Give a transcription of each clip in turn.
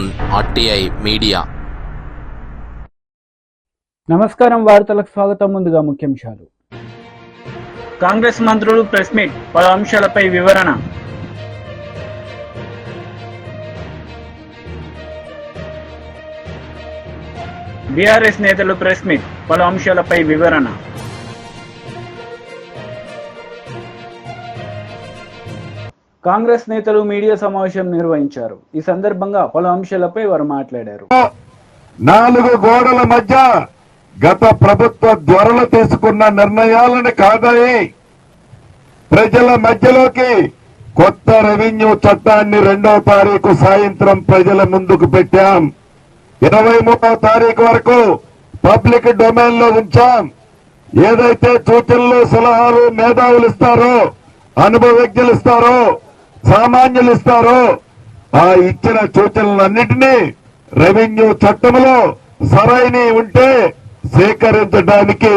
on RTI media. నమస్కారం, వార్తలకు స్వాగతం. ముందుగా ముఖ్యాంశాలు. కాంగ్రెస్ మంత్రులు ప్రెస్ మీట్, పలు అంశాలపై వివరణ. బీఆర్ఎస్ నేతలు ప్రెస్ మీట్, పలు అంశాలపై వివరణ. కాంగ్రెస్ నేతలు మీడియా సమావేశం నిర్వహించారు. ఈ సందర్భంగా పలు అంశాలపై వారు మాట్లాడారు. 4 గోడల మధ్య గత ప్రభుత్వ త్వరలో తీసుకున్న నిర్ణయాలను కాదని ప్రజల మధ్యలోకి కొత్త రెవెన్యూ చట్టాన్ని 2వ తారీఖు సాయంత్రం ప్రజల ముందుకు పెట్టాం. 23వ తారీఖు వరకు పబ్లిక్ డొమైన్ లో ఉంచాం. ఏదైతే సూచనలు, సలహాలు మేధావులు ఇస్తారో, అనుభవజ్ఞులు ఇస్తారో, సామాన్యులు ఇస్తారో, ఆ ఇచ్చిన సూచనలన్నింటినీ రెవెన్యూ చట్టంలో సరైన ఉంటే సేకరించడానికి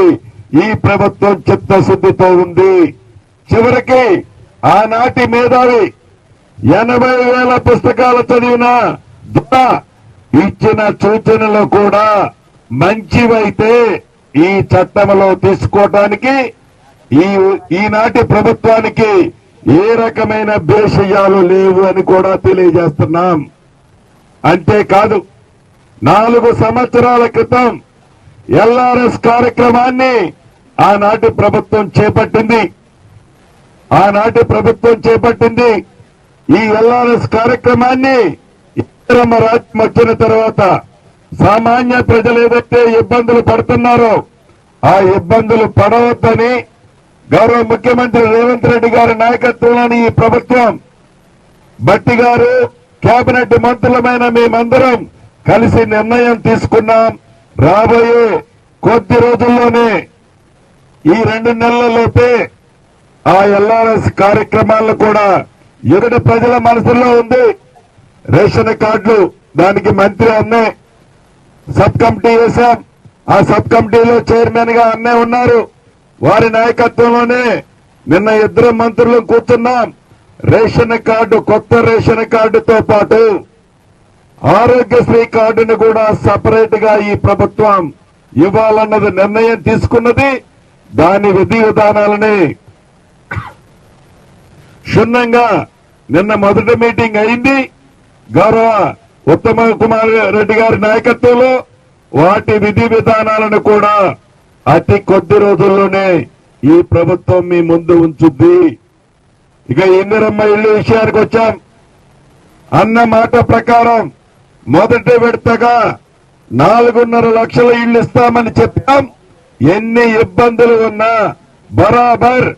ఈ ప్రభుత్వం చిత్తశుద్ధితో ఉంది. చివరికి ఆనాటి మేధావి 80,000 పుస్తకాలు చదివిన ఇచ్చిన సూచనలు కూడా మంచివైతే ఈ చట్టంలో తీసుకోవటానికి ఈనాటి ప్రభుత్వానికి ఏ రకమైన భేషజాలు లేవు అని కూడా తెలియజేస్తున్నాం. అంతేకాదు, 4 సంవత్సరాల క్రితం ఎల్ఆర్ఎస్ కార్యక్రమాన్ని ఆనాటి ప్రభుత్వం చేపట్టింది. ఈ ఎల్ఆర్ఎస్ కార్యక్రమాన్ని ఇందిరమ్మ రాజ్యం వచ్చిన తర్వాత సామాన్య ప్రజలు ఏదైతే ఇబ్బందులు పడుతున్నారో ఆ ఇబ్బందులు పడవద్దని గౌరవ ముఖ్యమంత్రి రేవంత్ రెడ్డి గారి నాయకత్వంలోని ఈ ప్రభుత్వం, భట్టి గారు, కేబినెట్ మంత్రులమైన మేమందరం కలిసి నిర్ణయం తీసుకున్నాం. రాబోయే కొద్ది రోజుల్లోనే, ఈ 2 నెలలలోపే ఆ ఎల్ఆర్ఎస్ కార్యక్రమాలను కూడా ఎదుటి ప్రజల మనసులో ఉంది. రేషన్ కార్డులు, దానికి మంత్రి అన్నే సబ్ కమిటీ వేశాం. ఆ సబ్ కమిటీలో చైర్మన్ గా అన్నే ఉన్నారు. వారి నాయకత్వంలోనే నిన్న 2 మంత్రులు కూర్చున్నాం. రేషన్ కార్డు, కొత్త రేషన్ కార్డుతో పాటు ఆరోగ్యశ్రీ కార్డును కూడా సపరేట్ గా ఈ ప్రభుత్వం ఇవ్వాలన్నది నిర్ణయం తీసుకున్నది. దాని విధి విధానాలని క్షుణ్ణంగా నిన్న మొదటి మీటింగ్ అయింది. గౌరవ ఉత్తమ కుమార్ రెడ్డి గారి నాయకత్వంలో వాటి విధి విధానాలను కూడా అతి కొద్ది రోజుల్లోనే ఈ ప్రభుత్వం మీ ముందు ఉంచుద్ది. ఇక ఇందిరమ్మ ఇళ్ల విషయానికి వచ్చాం. అన్న మాట ప్రకారం మొదటి విడతగా 4.5 లక్షల ఇళ్లు ఇస్తామని చెప్పాం. ఎన్ని ఇబ్బందులు ఉన్నా బరాబర్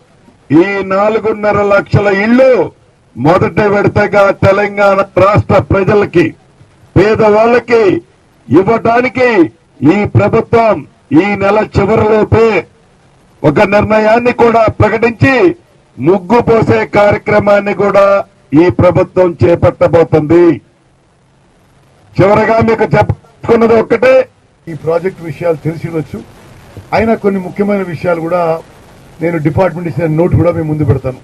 ఈ 4.5 లక్షల ఇళ్లు మొదటి విడతగా తెలంగాణ రాష్ట్ర ప్రజలకి, పేదవాళ్లకి ఇవ్వటానికి ఈ ప్రభుత్వం ఈ నెల చివరిలోపే ఒక నిర్ణయాన్ని కూడా ప్రకటించి ముగ్గు పోసే కార్యక్రమాన్ని కూడా ఈ ప్రభుత్వం చేపట్టబోతుంది. చివరగా మీకు చెప్పుకున్నది ఒక్కటే, ఈ ప్రాజెక్టు విషయాలు తెలిసినొచ్చు. అయినా కొన్ని ముఖ్యమైన విషయాలు కూడా నేను డిపార్ట్మెంట్ ఇచ్చిన నోట్ కూడా మేము ముందు పెడతాను.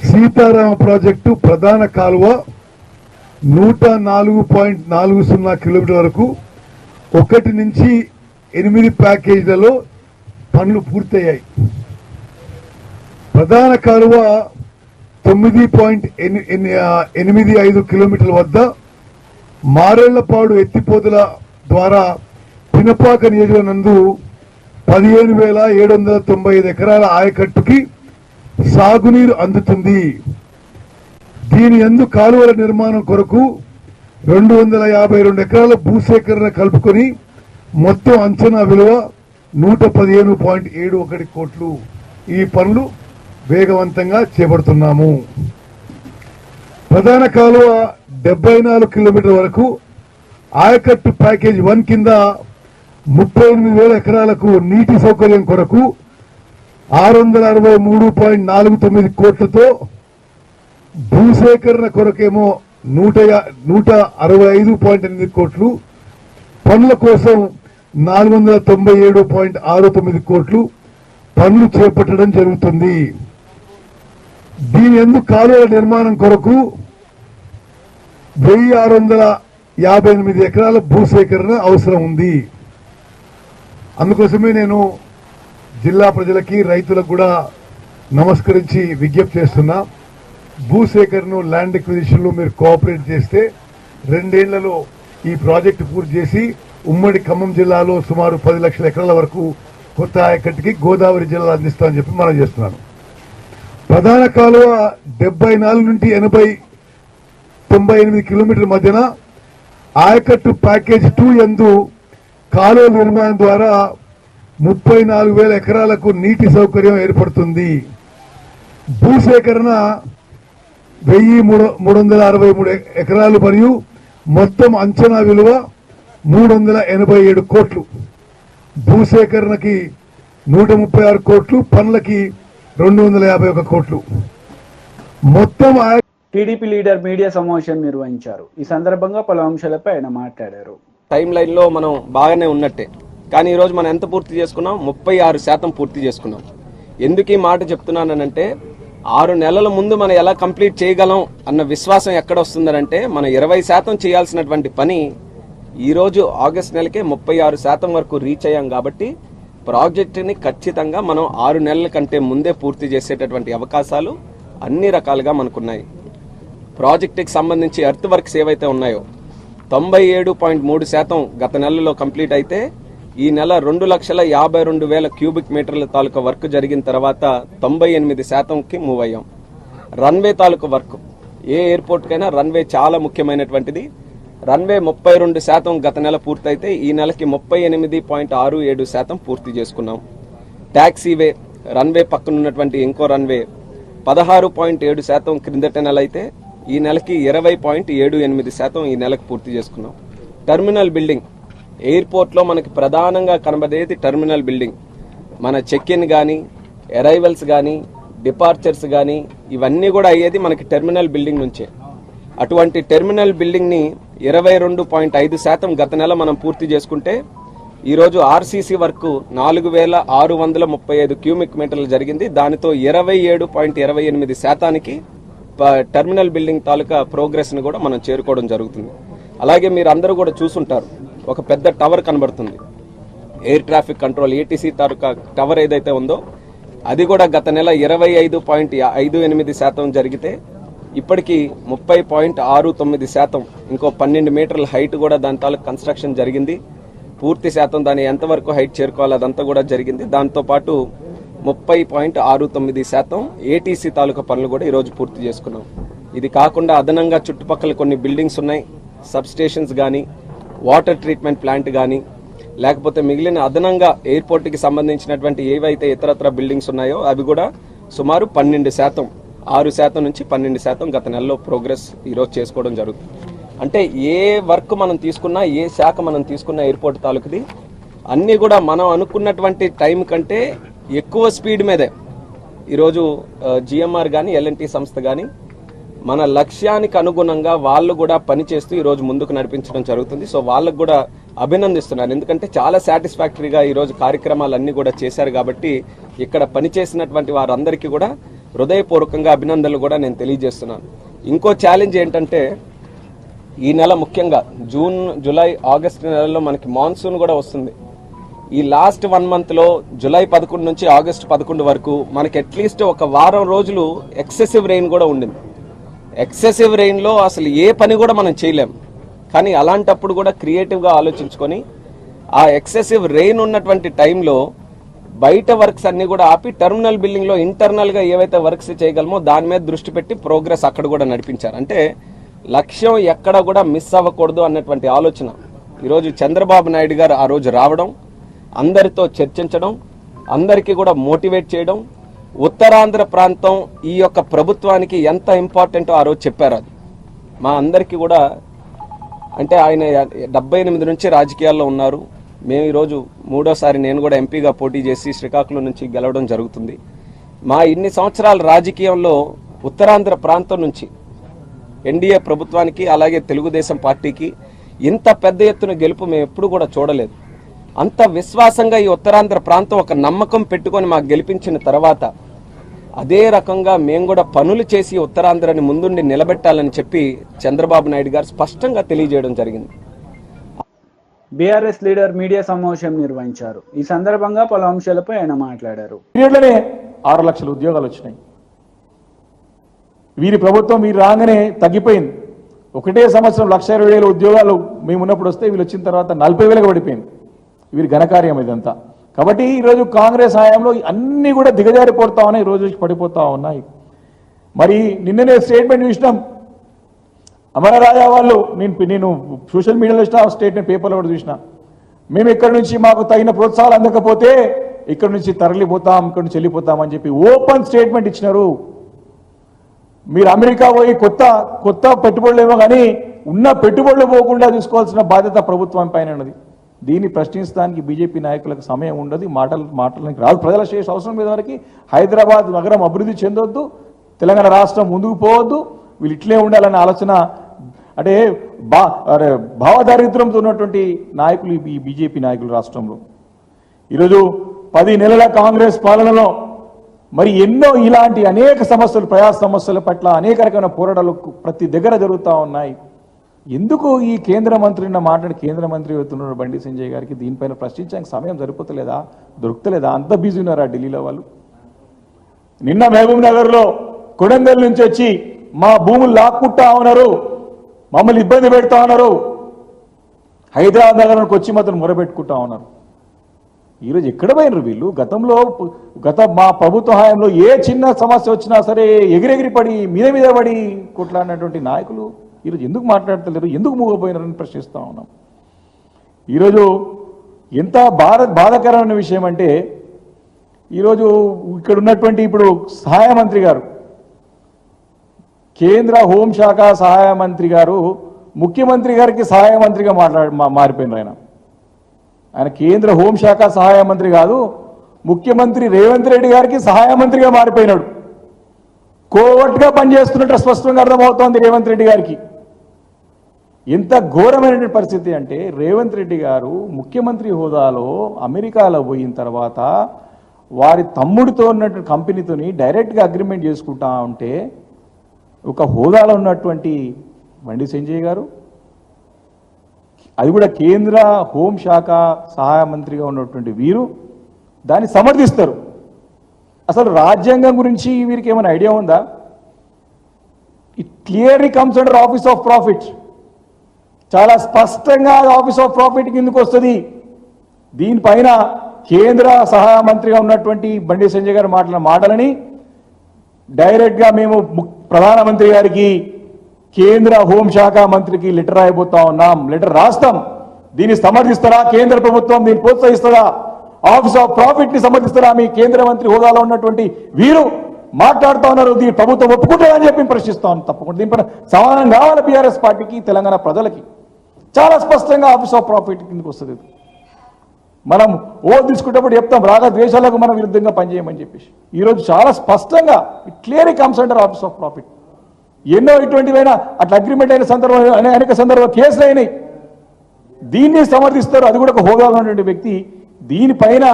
సీతారామ ప్రాజెక్టు ప్రధాన కాలువ 104.40 కిలోమీటర్ వరకు 1 నుంచి 8 ప్యాకేజీలలో పనులు పూర్తయ్యాయి. ప్రధాన కాలువ 9.85 కిలోమీటర్ల వద్ద మారేళ్లపాడు ఎత్తిపోతుల ద్వారా పినపాక నియోజకవర్గం నందు 15,795 ఎకరాల ఆయకట్టుకి సాగునీరు అందుతుంది. దీని యందు కాలువల నిర్మాణం కొరకు 252 ఎకరాల భూసేకరణ కలుపుకొని మొత్తం అంచనా విలువ 115.71 కోట్లు. ఈ పనులు వేగవంతంగా చేపడుతున్నాము. ప్రధాన కాలువ 74 కిలోమీటర్ల వరకు ఆయకట్టు ప్యాకేజ్ 1 కింద 38,000 ఎకరాలకు నీటి సౌకర్యం కొరకు 663.49 కోట్లతో, భూసేకరణ కొరకేమో 165.8 కోట్లు, పనుల కోసం 497.69 కోట్లు పనులు చేపట్టడం జరుగుతుంది. దీని యందు కాలువల నిర్మాణం కొరకు 1658 ఎకరాల భూసేకరణ అవసరం ఉంది. అందుకోసమే నేను జిల్లా ప్రజలకి రైతులకు కూడా నమస్కరించి విజ్ఞప్తి చేస్తున్నా. భూసేకరణ ల్యాండ్ ఎక్విజిషన్లో మీరు కోఆపరేట్ చేస్తే 2 ఏళ్లలో ఈ ప్రాజెక్టు పూర్తి చేసి ఉమ్మడి ఖమ్మం జిల్లాలో సుమారు 10 లక్షల ఎకరాల వరకు కొత్త ఆయకట్టుకి గోదావరి జిల్లాలో అందిస్తామని చెప్పి మనం చేస్తున్నాను. ప్రధాన కాలువ 74 నుండి 98 కిలోమీటర్ల మధ్యన ఆయకట్టు ప్యాకేజ్ 2 యందు కాలువ నిర్మాణం ద్వారా 34,000 ఎకరాలకు నీటి సౌకర్యం ఏర్పడుతుంది. భూసేకరణ 1,363 ఎకరాలు మరియు మొత్తం అంచనా విలువ 387 కోట్లు. భూసేకరణకి 136 కోట్లు, పనులకి 251 కోట్లు. మొత్తం టీడీపీ లీడర్ మీడియా సమావేశం నిర్వహించారు. ఈ సందర్భంగా పలు అంశాలపై ఆయన మాట్లాడారు. టైం లైన్ లో మనం బాగానే ఉన్నట్టే, కానీ ఈరోజు మనం ఎంత పూర్తి చేసుకున్నాం? 36% పూర్తి చేసుకున్నాం. ఎందుకు ఈ మాట చెప్తున్నానంటే 6 నెలల ముందు మనం ఎలా కంప్లీట్ చేయగలం అన్న విశ్వాసం ఎక్కడ వస్తుందనంటే మనం 20% చేయాల్సినటువంటి పని ఈరోజు ఆగస్టు నెలకే 36% వరకు రీచ్ అయ్యాం. కాబట్టి ప్రాజెక్టుని ఖచ్చితంగా మనం 6 నెలల కంటే ముందే పూర్తి చేసేటటువంటి అవకాశాలు అన్ని రకాలుగా మనకున్నాయి. ప్రాజెక్టుకి సంబంధించి ఎర్త్ వర్క్స్ ఏవైతే ఉన్నాయో 97.3% గత నెలలో కంప్లీట్ అయితే ఈ నెల 2,52,000 క్యూబిక్ మీటర్ల తాలూకా వర్క్ జరిగిన తర్వాత 98%కి మూవ్ అయ్యాం. రన్వే తాలూకా వర్క్, ఏ ఎయిర్పోర్ట్కైనా రన్వే చాలా ముఖ్యమైనటువంటిది. రన్వే 32% గత నెల పూర్తయితే ఈ నెలకి 38.67% పూర్తి చేసుకున్నాం. ట్యాక్సీవే రన్వే పక్కన ఉన్నటువంటి ఇంకో రన్వే 16.7% క్రిందటి నెల అయితే ఈ నెలకి 20.78% ఈ నెలకు పూర్తి చేసుకున్నాం. టెర్మినల్ బిల్డింగ్, ఎయిర్పోర్ట్లో మనకి ప్రధానంగా కనబడేది టెర్మినల్ బిల్డింగ్. మన చెక్ ఇన్ కానీ, అరైవల్స్ కానీ, డిపార్చర్స్ కానీ ఇవన్నీ కూడా అయ్యేది మనకి టెర్మినల్ బిల్డింగ్ నుంచే. అటువంటి టెర్మినల్ బిల్డింగ్ని 22.5% గత నెల మనం పూర్తి చేసుకుంటే ఈరోజు ఆర్సీసీ వర్క్ 4,635 క్యూమిక్ మీటర్లు జరిగింది. దానితో 27.28%కి టెర్మినల్ బిల్డింగ్ తాలూకా ప్రోగ్రెస్ని కూడా మనం చేరుకోవడం జరుగుతుంది. అలాగే మీరు అందరూ కూడా చూసుంటారు, ఒక పెద్ద టవర్ కనబడుతుంది, ఎయిర్ ట్రాఫిక్ కంట్రోల్ ఏటీసీ తాలూకా టవర్ ఏదైతే ఉందో అది కూడా గత నెల 25.58% జరిగితే ఇప్పటికీ 30.69%, ఇంకో 12 మీటర్ల హైట్ కూడా దాని తాలూకు కన్స్ట్రక్షన్ జరిగింది. పూర్తి శాతం దాన్ని ఎంతవరకు హైట్ చేరుకోవాలి అదంతా కూడా జరిగింది. దాంతోపాటు 30.69% ఏటీసీ తాలూకా పనులు కూడా ఈరోజు పూర్తి చేసుకున్నాం. ఇది కాకుండా అదనంగా చుట్టుపక్కల కొన్ని బిల్డింగ్స్ ఉన్నాయి, సబ్ స్టేషన్స్ కానీ, వాటర్ ట్రీట్మెంట్ ప్లాంట్ కానీ, లేకపోతే మిగిలిన అదనంగా ఎయిర్పోర్ట్కి సంబంధించినటువంటి ఏవైతే ఇతరత్ర బిల్డింగ్స్ ఉన్నాయో అవి కూడా సుమారు 12%, 6% నుంచి 12% గత నెలలో ప్రోగ్రెస్ ఈరోజు చేసుకోవడం జరుగుతుంది. అంటే ఏ వర్క్ మనం తీసుకున్నా, ఏ శాఖ మనం తీసుకున్న ఎయిర్పోర్ట్ తాలూకుది అన్నీ కూడా మనం అనుకున్నటువంటి టైం కంటే ఎక్కువ స్పీడ్ మీదే ఈరోజు జిఎంఆర్ కానీ, ఎల్ఎన్టీ సంస్థ కానీ మన లక్ష్యానికి అనుగుణంగా వాళ్ళు కూడా పనిచేస్తూ ఈరోజు ముందుకు నడిపించడం జరుగుతుంది. సో వాళ్ళకు కూడా అభినందిస్తున్నాను, ఎందుకంటే చాలా సాటిస్ఫాక్టరీగా ఈరోజు కార్యక్రమాలన్నీ కూడా చేశారు. కాబట్టి ఇక్కడ పనిచేసినటువంటి వారందరికీ కూడా హృదయపూర్వకంగా అభినందనలు కూడా నేను తెలియజేస్తున్నాను. ఇంకో ఛాలెంజ్ ఏంటంటే ఈ నెల ముఖ్యంగా జూన్, జూలై, ఆగస్టు నెలలో మనకి మాన్సూన్ కూడా వస్తుంది. ఈ లాస్ట్ 1 మంత్లో జూలై 11 నుంచి ఆగస్టు 11 వరకు మనకి అట్లీస్ట్ ఒక వారం రోజులు ఎక్సెసివ్ రెయిన్ కూడా ఉండింది. ఎక్సెసివ్ రెయిన్లో అసలు ఏ పని కూడా మనం చేయలేం. కానీ అలాంటప్పుడు కూడా క్రియేటివ్గా ఆలోచించుకొని ఆ ఎక్సెసివ్ రెయిన్ ఉన్నటువంటి టైంలో బయట వర్క్స్ అన్ని కూడా ఆపి టెర్మినల్ బిల్డింగ్లో ఇంటర్నల్గా ఏవైతే వర్క్స్ చేయగలమో దాని మీద దృష్టి పెట్టి ప్రోగ్రెస్ అక్కడ కూడా నడిపించారు. అంటే లక్ష్యం ఎక్కడ కూడా మిస్ అవ్వకూడదు అన్నటువంటి ఆలోచన. ఈరోజు చంద్రబాబు నాయుడు గారు ఆ రోజు రావడం, అందరితో చర్చించడం, అందరికీ కూడా మోటివేట్ చేయడం, ఉత్తరాంధ్ర ప్రాంతం ఈ యొక్క ప్రభుత్వానికి ఎంత ఇంపార్టెంటో ఆ రోజు చెప్పారు. అది మా అందరికీ కూడా, అంటే ఆయన 78 నుంచి రాజకీయాల్లో ఉన్నారు. మేము ఈరోజు 3వసారి నేను కూడా ఎంపీగా పోటీ చేసి శ్రీకాకుళం నుంచి గెలవడం జరుగుతుంది. మా ఇన్ని సంవత్సరాల రాజకీయంలో ఉత్తరాంధ్ర ప్రాంతం నుంచి ఎన్డీఏ ప్రభుత్వానికి అలాగే తెలుగుదేశం పార్టీకి ఇంత పెద్ద ఎత్తున గెలుపు మేము ఎప్పుడు కూడా చూడలేదు. అంత విశ్వాసంగా ఈ ఉత్తరాంధ్ర ప్రాంతం ఒక నమ్మకం పెట్టుకొని మాకు గెలిపించిన తర్వాత అదే రకంగా మేము కూడా పనులు చేసి ఉత్తరాంధ్రని ముందుండి నిలబెట్టాలని చెప్పి చంద్రబాబు నాయుడు గారు స్పష్టంగా తెలియజేయడం జరిగింది. బీఆర్ఎస్ లీడర్ మీడియా సమావేశం నిర్వహించారు. ఈ సందర్భంగా పలు అంశాలపై ఆయన మాట్లాడారు. పీరియడ్లోనే 6 లక్షల ఉద్యోగాలు వచ్చినాయి. వీరి ప్రభుత్వం వీరు రాగానే తగ్గిపోయింది. ఒకటే సంవత్సరం 1,20,000 ఉద్యోగాలు మేము ఉన్నప్పుడు వస్తే వీళ్ళు వచ్చిన తర్వాత 40,000గా పడిపోయింది. వీరి ఘనకార్యం ఇదంతా. కాబట్టి ఈరోజు కాంగ్రెస్ హయాంలో అన్నీ కూడా దిగజారిపోతా ఉన్నాయి, ఈ రోజు పడిపోతా ఉన్నాయి. మరి నిన్ననే స్టేట్మెంట్ చూసినాం. అమరరాజా వాళ్ళు, నేను సోషల్ మీడియాలో ఇచ్చిన స్టేట్మెంట్, పేపర్లో కూడా చూసిన, మేము ఇక్కడ నుంచి మాకు తగిన ప్రోత్సాహాలు అందకపోతే ఇక్కడ నుంచి తరలిపోతాం, ఇక్కడ నుంచి వెళ్ళిపోతామని చెప్పి ఓపెన్ స్టేట్మెంట్ ఇచ్చినారు. మీరు అమెరికా పోయి కొత్త పెట్టుబడులు ఏమో కానీ ఉన్న పెట్టుబడులు పోకుండా చూసుకోవాల్సిన బాధ్యత ప్రభుత్వం పైన ఉన్నది. దీన్ని ప్రశ్నించడానికి బీజేపీ నాయకులకు సమయం ఉండదు, మాటలకి రాదు. ప్రజల శ్రేష్ఠ అవసరం మీద వరకు హైదరాబాద్ నగరం అభివృద్ధి చెందొద్దు, తెలంగాణ రాష్ట్రం ముందుకు పోవద్దు, వీళ్ళు ఇట్లే ఉండాలనే ఆలోచన అంటే భావదారిద్ర్యంతో ఉన్నటువంటి నాయకులు ఈ బీజేపీ నాయకులు రాష్ట్రంలో. ఈరోజు 10 నెలల కాంగ్రెస్ పాలనలో మరి ఎన్నో ఇలాంటి అనేక సమస్యలు, ప్రజా సమస్యల పట్ల అనేక రకమైన పోరాటాలు ప్రతి దగ్గర జరుగుతూ ఉన్నాయి. ఎందుకు ఈ కేంద్ర మంత్రిని మాట్లాడి కేంద్ర మంత్రి అవుతున్నారు బండి సంజయ్ గారికి దీనిపైన ప్రశ్నించడానికి సమయం సరిపోతలేదా, దొరుకుతలేదా? అంత బిజీ ఉన్నారా ఢిల్లీలో వాళ్ళు? నిన్న మహబూబ్ నగర్లో కొడంగల్ నుంచి వచ్చి మా భూములు లాక్కుంటా ఉన్నారు, మమ్మల్ని ఇబ్బంది పెడతా ఉన్నారు, హైదరాబాద్ నగరానికి వచ్చి మాత్రం మొరబెట్టుకుంటా ఉన్నారు. ఈరోజు ఎక్కడ పోయినరు వీళ్ళు? మా ప్రభుత్వ హయాంలో ఏ చిన్న సమస్య వచ్చినా సరే ఎగిరెగిరి పడి మీద పడి కొట్లాడినటువంటి నాయకులు ఈరోజు ఎందుకు మాట్లాడతలేరు, ఎందుకు మూగపోయినారని ప్రశ్నిస్తూ ఉన్నాం. ఈరోజు ఎంత బాధాకరమైన విషయం అంటే, ఈరోజు ఇక్కడ ఉన్నటువంటి ఇప్పుడు సహాయ మంత్రి గారు, కేంద్ర హోంశాఖ సహాయ మంత్రి గారు ముఖ్యమంత్రి గారికి సహాయ మంత్రిగా మారిపోయినారు. ఆయన కేంద్ర హోంశాఖ సహాయ మంత్రి కాదు, ముఖ్యమంత్రి రేవంత్ రెడ్డి గారికి సహాయ మంత్రిగా మారిపోయినాడు. కోవర్ట్గా పనిచేస్తున్నట్టు స్పష్టంగా అర్థమవుతోంది రేవంత్ రెడ్డి గారికి. ఎంత ఘోరమైనటువంటి పరిస్థితి అంటే, రేవంత్ రెడ్డి గారు ముఖ్యమంత్రి హోదాలో అమెరికాలో పోయిన తర్వాత వారి తమ్ముడితో ఉన్నటువంటి కంపెనీతోని డైరెక్ట్గా అగ్రిమెంట్ చేసుకుంటా ఉంటే, ఒక హోదాలో ఉన్నటువంటి బండి సంజయ్ గారు, అది కూడా కేంద్ర హోంశాఖ సహాయ మంత్రిగా ఉన్నటువంటి వీరు దాన్ని సమర్థిస్తారు. అసలు రాజ్యాంగం గురించి వీరికి ఏమైనా ఐడియా ఉందా? It clearly comes under office of profit. చాలా స్పష్టంగా ఆఫీస్ ఆఫ్ ప్రాఫిట్ కిందకు వస్తుంది. దీనిపైన కేంద్ర సహాయ మంత్రిగా ఉన్నటువంటి బండి సంజయ్ గారు మాట్లాడిన మాటలని డైరెక్ట్గా మేము ప్రధానమంత్రి గారికి, కేంద్ర హోంశాఖ మంత్రికి లెటర్ రాయబోతా ఉన్నాం, లెటర్ రాస్తాం. దీన్ని సమర్థిస్తారా కేంద్ర ప్రభుత్వం? దీన్ని ప్రోత్సహిస్తారా? ఆఫీస్ ఆఫ్ ప్రాఫిట్ ని సమర్థిస్తారా? మీ కేంద్ర మంత్రి హోదాలో ఉన్నటువంటి వీరు మాట్లాడుతూ ఉన్నారు, దీని ప్రభుత్వం ఒప్పుకుంటుందని చెప్పి ప్రశ్నిస్తాం. తప్పకుండా దీనిపైన సమాధానం కావాలి బీఆర్ఎస్ పార్టీకి, తెలంగాణ ప్రజలకి. చాలా స్పష్టంగా ఆఫీస్ ఆఫ్ ప్రాఫిట్ కిందకి వస్తుంది. మనం తీసుకునేటప్పుడు చెప్తాం రాగద్వేషాలకు మనం విరుద్ధంగా పనిచేయమని చెప్పేసి. ఈరోజు చాలా స్పష్టంగా it clearly comes under office of profit. ఎన్నో ఇటువంటివైనా అట్లా అగ్రిమెంట్ అయిన సందర్భం అనేక సందర్భాలు కేసులు అయినాయి. దీన్ని సమర్థిస్తారు, అది కూడా ఒక హోదాలో ఉన్నటువంటి వ్యక్తి. దీనిపైన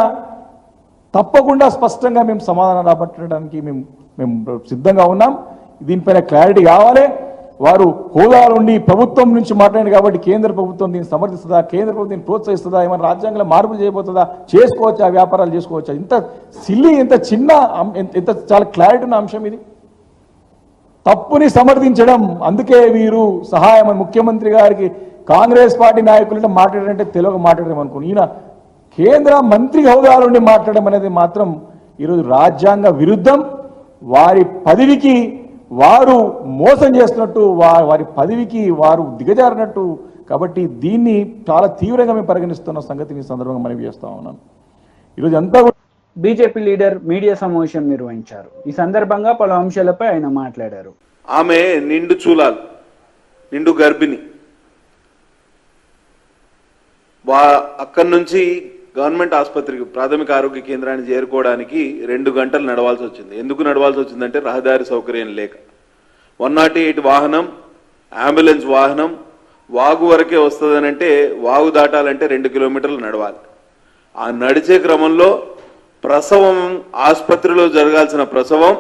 తప్పకుండా స్పష్టంగా మేము సమాధానం రాబట్టడానికి మేము సిద్ధంగా ఉన్నాం. దీనిపైన క్లారిటీ కావాలి. వారు హోదాలో ఉండి ప్రభుత్వం నుంచి మాట్లాడింది కాబట్టి కేంద్ర ప్రభుత్వం దీన్ని సమర్థిస్తుందా, కేంద్ర ప్రభుత్వం దీన్ని ప్రోత్సహిస్తుందా, ఏమైనా రాజ్యాంగంలో మార్పులు చేయబోతుందా, చేసుకోవచ్చా, వ్యాపారాలు చేసుకోవచ్చా? ఇంత సిల్లీ, ఇంత చిన్న, ఎంత చాలా క్లారిటీ ఉన్న అంశం ఇది. తప్పుని సమర్థించడం. అందుకే వీరు సహాయం ముఖ్యమంత్రి గారికి కాంగ్రెస్ పార్టీ నాయకులంటే మాట్లాడారంటే తెలుగు మాట్లాడడం అనుకుని, ఈయన కేంద్ర మంత్రి హోదాలో ఉండి మాట్లాడడం అనేది మాత్రం ఈరోజు రాజ్యాంగ విరుద్ధం. వారి పదవికి వారు మోసం చేస్తున్నట్టు, వారి పదవికి వారు దిగజారినట్టు. కాబట్టి దీన్ని చాలా తీవ్రంగా మేము పరిగణిస్తున్న సంగతిని ఈ సందర్భంగా మనవి చేస్తా ఉన్నాను. ఈరోజు అంతా బీజేపీ లీడర్ మీడియా సమావేశం నిర్వహించారు. ఈ సందర్భంగా పలు అంశాలపై ఆయన మాట్లాడారు. ఆమె నిండు చూలాలు, నిండు గర్భిణి. అక్కడి నుంచి గవర్నమెంట్ ఆసుపత్రికి, ప్రాథమిక ఆరోగ్య కేంద్రాన్ని చేరుకోవడానికి 2 గంటలు నడవాల్సి వచ్చింది. ఎందుకు నడవాల్సి వచ్చిందంటే రహదారి సౌకర్యం లేక. 108 వాహనం, అంబులెన్స్ వాహనం వాగు వరకే వస్తుందనంటే, వాగు దాటాలంటే 2 కిలోమీటర్లు నడవాలి. ఆ నడిచే క్రమంలో ప్రసవం, ఆసుపత్రిలో జరగాల్సిన ప్రసవం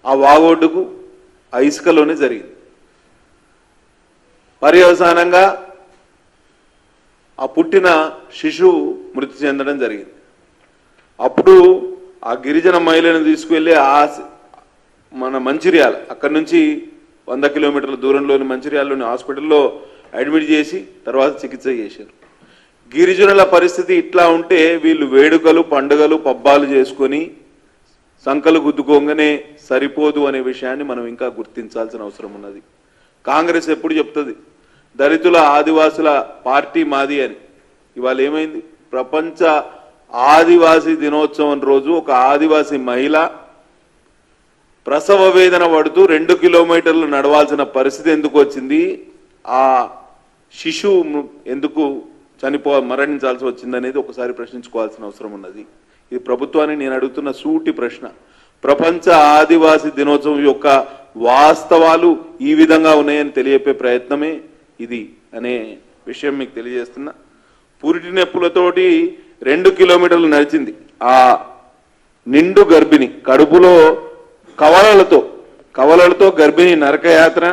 ఆ వాగొడ్డుకు ఆ ఇసుకలోనే జరిగింది. పర్యవసానంగా ఆ పుట్టిన శిశువు మృతి చెందడం జరిగింది. అప్పుడు ఆ గిరిజన మహిళను తీసుకువెళ్ళి మన మంచిర్యాల అక్కడి నుంచి 100 కిలోమీటర్ల దూరంలోని మంచిర్యాలలోని హాస్పిటల్లో అడ్మిట్ చేసి తర్వాత చికిత్స చేశారు. గిరిజనుల పరిస్థితి ఇట్లా ఉంటే వీళ్ళు వేడుకలు పండుగలు పబ్బాలు చేసుకొని సంకలు గుద్దుకోగానే సరిపోదు అనే విషయాన్ని మనం ఇంకా గుర్తించాల్సిన అవసరం ఉన్నది. కాంగ్రెస్ ఎప్పుడు చెప్తుంది దళితుల ఆదివాసుల పార్టీ మాది అని. ఇవాళ ఏమైంది? ప్రపంచ ఆదివాసీ దినోత్సవం రోజు ఒక ఆదివాసీ మహిళ ప్రసవ వేదన పడుతూ 2 కిలోమీటర్లు నడవాల్సిన పరిస్థితి ఎందుకు వచ్చింది? ఆ శిశువు ఎందుకు మరణించాల్సి వచ్చిందనేది ఒకసారి ప్రశ్నించుకోవాల్సిన అవసరం ఉన్నది. ఇది ప్రభుత్వాన్ని నేను అడుగుతున్న సూటి ప్రశ్న. ప్రపంచ ఆదివాసీ దినోత్సవం యొక్క వాస్తవాలు ఈ విధంగా ఉన్నాయని తెలియపే ప్రయత్నమే ఇది అనే విషయం మీకు తెలియజేస్తున్నా. పురిటి నొప్పులతోటి 2 కిలోమీటర్లు నడిచింది ఆ నిండు గర్భిణి. కడుపులో కవలలతో గర్భిణి నరకయాత్ర,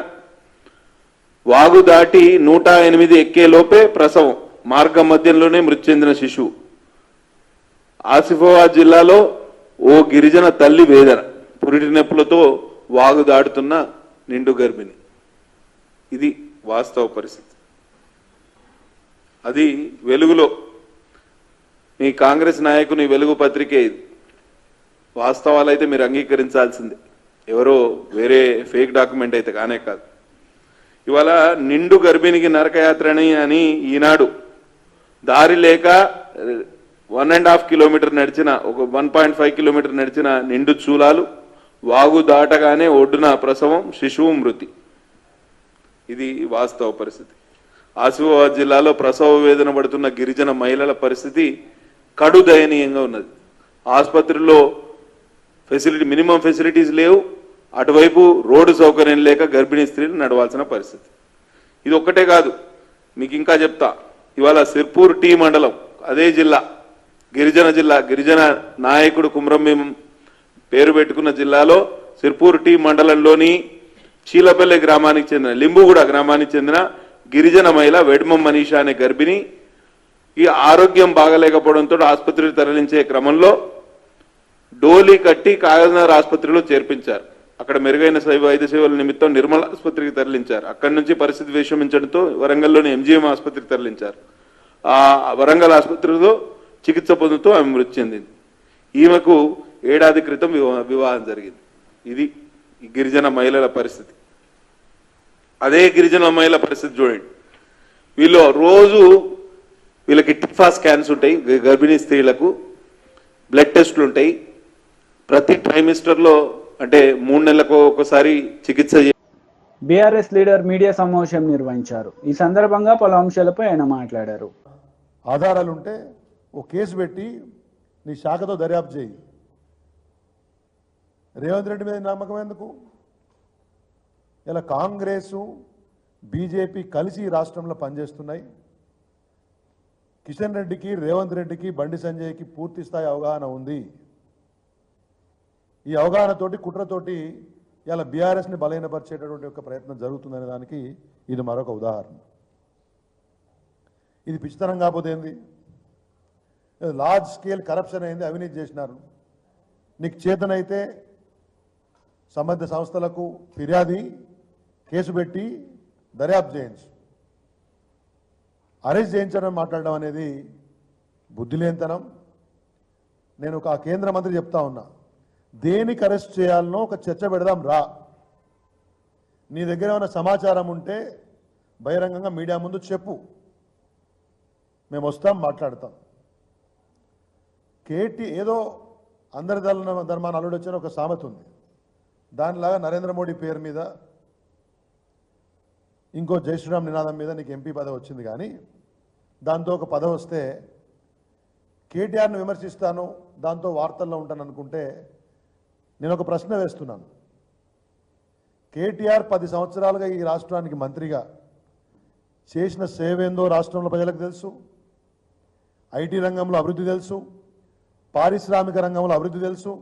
వాగు దాటి 108 ఎక్కే లోపే ప్రసవం, మార్గ మధ్యంలోనే మృతి చెందిన శిశువు. ఆసిఫాబాద్ జిల్లాలో ఓ గిరిజన తల్లి వేదన, పురిటి నొప్పులతో వాగు దాటుతున్న నిండు గర్భిణి. ఇది వాస్తవ పరిస్థితి. అది వెలుగులో మీ కాంగ్రెస్ నాయకుని వెలుగు పత్రికే ఇది. వాస్తవాలు అయితే మీరు అంగీకరించాల్సిందే, ఎవరో వేరే ఫేక్ డాక్యుమెంట్ అయితే కానే కాదు. ఇవాళ నిండు గర్భిణికి నరకయాత్రని అని ఈనాడు దారి లేక 1.5 కిలోమీటర్ నడిచిన, ఒక 1.5 కిలోమీటర్ నడిచిన నిండు చూలాలు, వాగు దాటగానే ఒడ్డున ప్రసవం, శిశువు మృతి. ఇది వాస్తవ పరిస్థితి. ఆసిఫాబాద్ జిల్లాలో ప్రసవ వేదన పడుతున్న గిరిజన మహిళల పరిస్థితి కడు దయనీయంగా ఉన్నది. ఆసుపత్రిలో మినిమం ఫెసిలిటీస్ లేవు, అటువైపు రోడ్డు సౌకర్యం లేక గర్భిణీ స్త్రీలు నడవాల్సిన పరిస్థితి. ఇది ఒక్కటే కాదు, మీకు ఇంకా చెప్తా. ఇవాళ సిర్పూర్ టీ మండలం, అదే జిల్లా, గిరిజన నాయకుడు కుమ్రంభీం పేరు పెట్టుకున్న జిల్లాలో సిర్పూర్ టీ మండలంలోని చీలపల్లె గ్రామానికి చెందిన, లింబుగూడ గ్రామానికి చెందిన గిరిజన మహిళ వెడ్మం మనీషా అనే గర్భిణి ఈ ఆరోగ్యం బాగలేకపోవడంతో ఆసుపత్రికి తరలించే క్రమంలో డోలీ కట్టి కాగజ్నగర్ ఆసుపత్రిలో చేర్పించారు. అక్కడ మెరుగైన వైద్య సేవల నిమిత్తం నిర్మల్ ఆసుపత్రికి తరలించారు. అక్కడి నుంచి పరిస్థితి విషమించడంతో వరంగల్లోని ఎంజీఎం ఆసుపత్రికి తరలించారు. ఆ వరంగల్ ఆసుపత్రిలో చికిత్స పొందుతూ ఆమె మృతి చెందింది. ఈమెకు 1 ఏడాది క్రితం వివాహం జరిగింది. ఇది గిరిజన మహిళల పరిస్థితి. అదే గిరిజన మహిళల పరిస్థితి చూడండి. వీళ్ళకి టిఫా స్కాన్స్ ఉంటాయి, గర్భిణీ స్త్రీలకు బ్లడ్ టెస్టులు ఉంటాయి. ప్రతి ట్రైమిస్టర్లో అంటే 3 నెలలకు ఒకసారి చికిత్స. బీఆర్ఎస్ లీడర్ మీడియా సమావేశం నిర్వహించారు. ఈ సందర్భంగా పలు అంశాలపై ఆయన మాట్లాడారు. ఆధారాలుంటే ఓ కేసు పెట్టి నీ శాఖతో దర్యాప్తు చేయి. రేవంత్ రెడ్డి మీద నమ్మకం ఎందుకు? ఇలా కాంగ్రెసు బీజేపీ కలిసి ఈ రాష్ట్రంలో పనిచేస్తున్నాయి. కిషన్ రెడ్డికి, రేవంత్ రెడ్డికి, బండి సంజయ్కి పూర్తి స్థాయి అవగాహన ఉంది. ఈ అవగాహనతోటి, కుట్రతోటి ఇలా బీఆర్ఎస్ని బలహీనపరిచేటటువంటి ఒక ప్రయత్నం జరుగుతుందనే దానికి ఇది మరొక ఉదాహరణ. ఇది పిచ్చితనం కాకపోతే ఏంది? లార్జ్ స్కేల్ కరప్షన్ అయింది, అవినీతి చేసినారు. నీకు చేతనైతే సంబంధిత సంస్థలకు ఫిర్యాదు కేసు పెట్టి దర్యాప్తు చేయించు. అరెస్ట్ చేయించడం మాట్లాడడం అనేది బుద్ధిలేనితనం. నేను ఒక కేంద్ర మంత్రి చెప్తా ఉన్నా, దేనికి అరెస్ట్ చేయాలనో ఒక చర్చ పెడదాం రా. నీ దగ్గర ఏమైనా సమాచారం ఉంటే బహిరంగంగా మీడియా ముందు చెప్పు, మేము వస్తాం, మాట్లాడతాం. ఏదో అందరి ధర్మాన్ని అల్లుడు వచ్చిన ఒక సామెత ఉంది. దానిలాగా నరేంద్ర మోడీ పేరు మీద ఇంకో జై శ్రీరామ్ నినాదం మీద నీకు ఎంపీ పదవి వచ్చింది. కానీ దాంతో ఒక పదవి వస్తే కేటీఆర్ను విమర్శిస్తాను, దాంతో వార్తల్లో ఉంటాను అనుకుంటే నేను ఒక ప్రశ్న వేస్తున్నాను. కేటీఆర్ 10 సంవత్సరాలుగా ఈ రాష్ట్రానికి మంత్రిగా చేసిన సేవేందో రాష్ట్రంలో ప్రజలకు తెలుసు. ఐటీ రంగంలో అభివృద్ధి తెలుసు, పారిశ్రామిక రంగంలో అభివృద్ధి తెలుసు,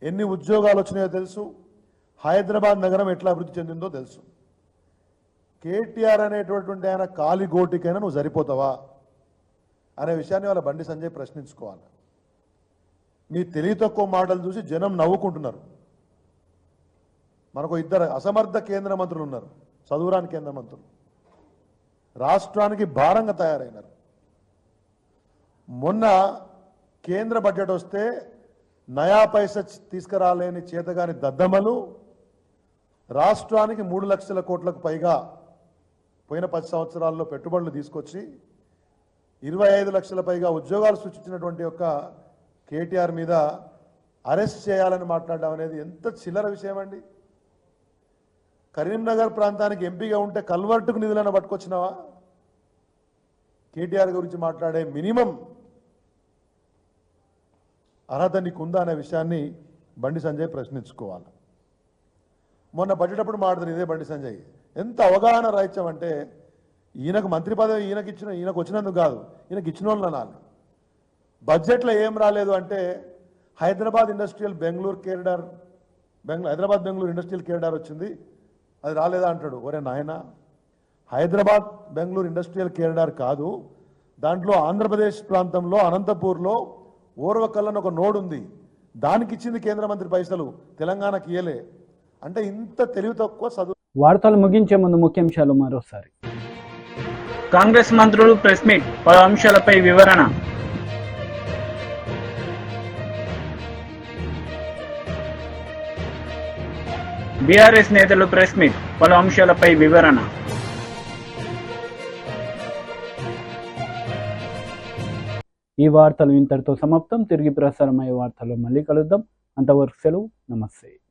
ఎన్ని ఉద్యోగాలు వచ్చినాయో తెలుసు, హైదరాబాద్ నగరం ఎట్లా అభివృద్ధి చెందిందో తెలుసు. కేటీఆర్ అనేటటువంటి ఆయన కాలి గోటికైనా నువ్వు సరిపోతావా అనే విషయాన్ని వాళ్ళ బండి సంజయ్ ప్రశ్నించుకోవాలి. మీ తెలివి తక్కువ మాటలు చూసి జనం నవ్వుకుంటున్నారు. మనకు ఇద్దరు అసమర్థ కేంద్ర మంత్రులు ఉన్నారు, చదువురాని కేంద్ర మంత్రులు, రాష్ట్రానికి భారంగా తయారైనారు. మొన్న కేంద్ర బడ్జెట్ వస్తే నయా పైసా తీసుకురాలేని చేతగాని దద్దమ్మలు రాష్ట్రానికి 3 లక్షల కోట్లకు పైగా పోయిన 10 సంవత్సరాల్లో పెట్టుబడులు తీసుకొచ్చి 25 లక్షల పైగా ఉద్యోగాలు సృష్టించినటువంటి యొక్క కేటీఆర్ మీద అరెస్ట్ చేయాలని మాట్లాడడం అనేది ఎంత చిల్లర విషయం అండి. కరీంనగర్ ప్రాంతానికి ఎంపీగా ఉంటే కల్వర్టుకు నిధులను పట్టుకొచ్చినావా? కేటీఆర్ గురించి మాట్లాడే మినిమం అర్హత నీకుందా అనే విషయాన్ని బండి సంజయ్ ప్రశ్నించుకోవాలి. మొన్న బడ్జెట్ అప్పుడు మాట్లాడుతుంది ఇదే బండి సంజయ్. ఎంత అవగాహన రాహిత్యం అంటే ఈయనకు మంత్రి పదవి ఈయనకు వచ్చినందుకు కాదు, ఈయనకి ఇచ్చిన వాళ్ళు అనాలి. బడ్జెట్లో ఏం రాలేదు అంటే హైదరాబాద్ బెంగళూరు ఇండస్ట్రియల్ కేరిడార్ వచ్చింది, అది రాలేదా అంటాడు. ఒరే నాయన, హైదరాబాద్ బెంగళూరు ఇండస్ట్రియల్ కేరిడార్ కాదు, దాంట్లో ఆంధ్రప్రదేశ్ ప్రాంతంలో అనంతపూర్లో ఓర్వకల్లని ఒక నోడ్ ఉంది, దానికి ఇచ్చింది కేంద్ర మంత్రి పైసలు, తెలంగాణకి ఇయ్యలే అంటే ఇంత తెలివి తక్కువ చదువు. వార్తలు ముగించే ముందు ముఖ్యాంశాలు మరోసారి. కాంగ్రెస్ మంత్రులు ప్రెస్ మీట్, పలు అంశాలపై వివరణ. బీఆర్ఎస్ నేతలు ప్రెస్ మీట్, పలు అంశాలపై వివరణ. ఈ వార్తలు ఇంతటితో సమాప్తం. తిరిగి ప్రసారమయ్యే వార్తల్లో మళ్ళీ కలుద్దాం. అంతవరకు సెలవు. నమస్తే.